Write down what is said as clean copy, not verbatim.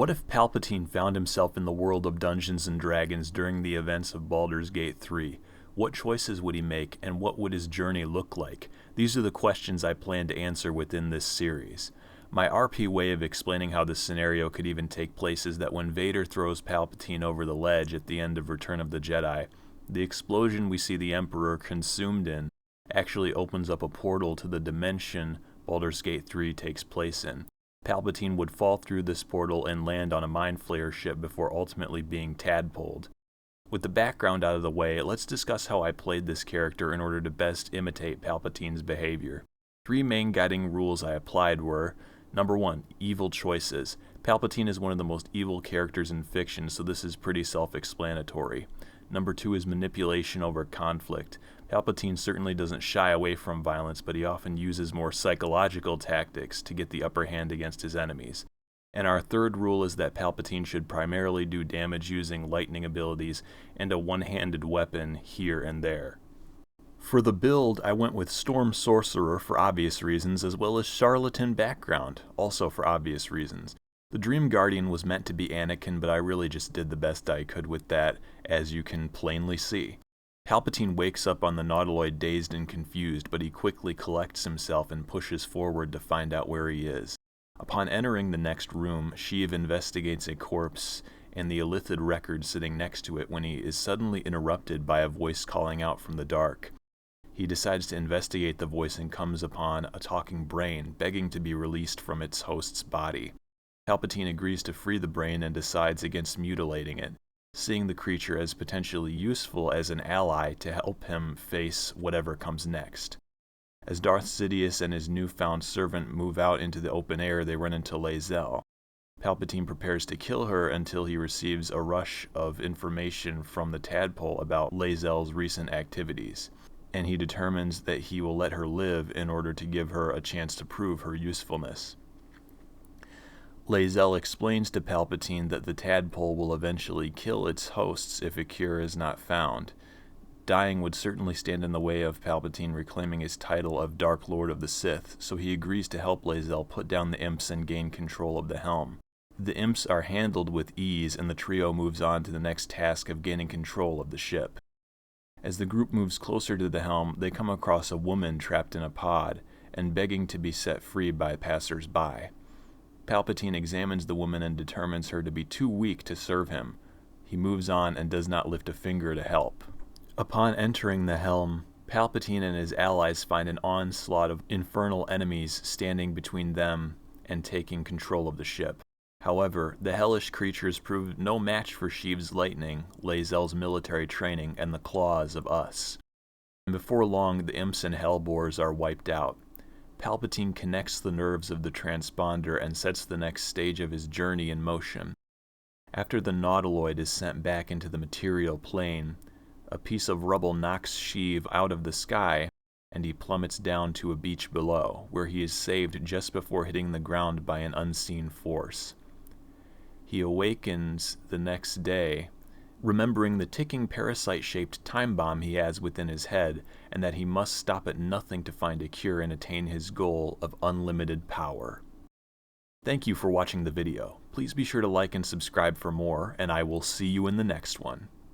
What if Palpatine found himself in the world of Dungeons and Dragons during the events of Baldur's Gate 3? What choices would he make, and what would his journey look like? These are the questions I plan to answer within this series. My RP way of explaining how this scenario could even take place is that when Vader throws Palpatine over the ledge at the end of Return of the Jedi, the explosion we see the Emperor consumed in actually opens up a portal to the dimension Baldur's Gate 3 takes place in. Palpatine would fall through this portal and land on a Mind Flayer ship before ultimately being tadpoled. With the background out of the way, let's discuss how I played this character in order to best imitate Palpatine's behavior. 3 main guiding rules I applied were: Number 1, evil choices. Palpatine is one of the most evil characters in fiction, so this is pretty self-explanatory. Number 2 is manipulation over conflict. Palpatine certainly doesn't shy away from violence, but he often uses more psychological tactics to get the upper hand against his enemies. And our third rule is that Palpatine should primarily do damage using lightning abilities and a one-handed weapon here and there. For the build, I went with Storm Sorcerer for obvious reasons, as well as Charlatan Background, also for obvious reasons. The Dream Guardian was meant to be Anakin, but I really just did the best I could with that, as you can plainly see. Palpatine wakes up on the Nautiloid dazed and confused, but he quickly collects himself and pushes forward to find out where he is. Upon entering the next room, Sheev investigates a corpse and the Illithid record sitting next to it when he is suddenly interrupted by a voice calling out from the dark. He decides to investigate the voice and comes upon a talking brain begging to be released from its host's body. Palpatine agrees to free the brain and decides against mutilating it, seeing the creature as potentially useful as an ally to help him face whatever comes next. As Darth Sidious and his newfound servant move out into the open air, they run into Lae'zel. Palpatine prepares to kill her until he receives a rush of information from the tadpole about Lae'zel's recent activities, and he determines that he will let her live in order to give her a chance to prove her usefulness. Lae'zel explains to Palpatine that the tadpole will eventually kill its hosts if a cure is not found. Dying would certainly stand in the way of Palpatine reclaiming his title of Dark Lord of the Sith, so he agrees to help Lae'zel put down the imps and gain control of the helm. The imps are handled with ease, and the trio moves on to the next task of gaining control of the ship. As the group moves closer to the helm, they come across a woman trapped in a pod and begging to be set free by passers-by. Palpatine examines the woman and determines her to be too weak to serve him. He moves on and does not lift a finger to help. Upon entering the helm, Palpatine and his allies find an onslaught of infernal enemies standing between them and taking control of the ship. However, the hellish creatures proved no match for Sheev's lightning, Lae'zel's military training, and the claws of us. And before long, the imps and hellbores are wiped out. Palpatine connects the nerves of the transponder and sets the next stage of his journey in motion. After the Nautiloid is sent back into the material plane, a piece of rubble knocks Sheev out of the sky, and he plummets down to a beach below, where he is saved just before hitting the ground by an unseen force. He awakens the next day, remembering the ticking parasite-shaped time bomb he has within his head, and that he must stop at nothing to find a cure and attain his goal of unlimited power. Thank you for watching the video. Please be sure to like and subscribe for more, and I will see you in the next one.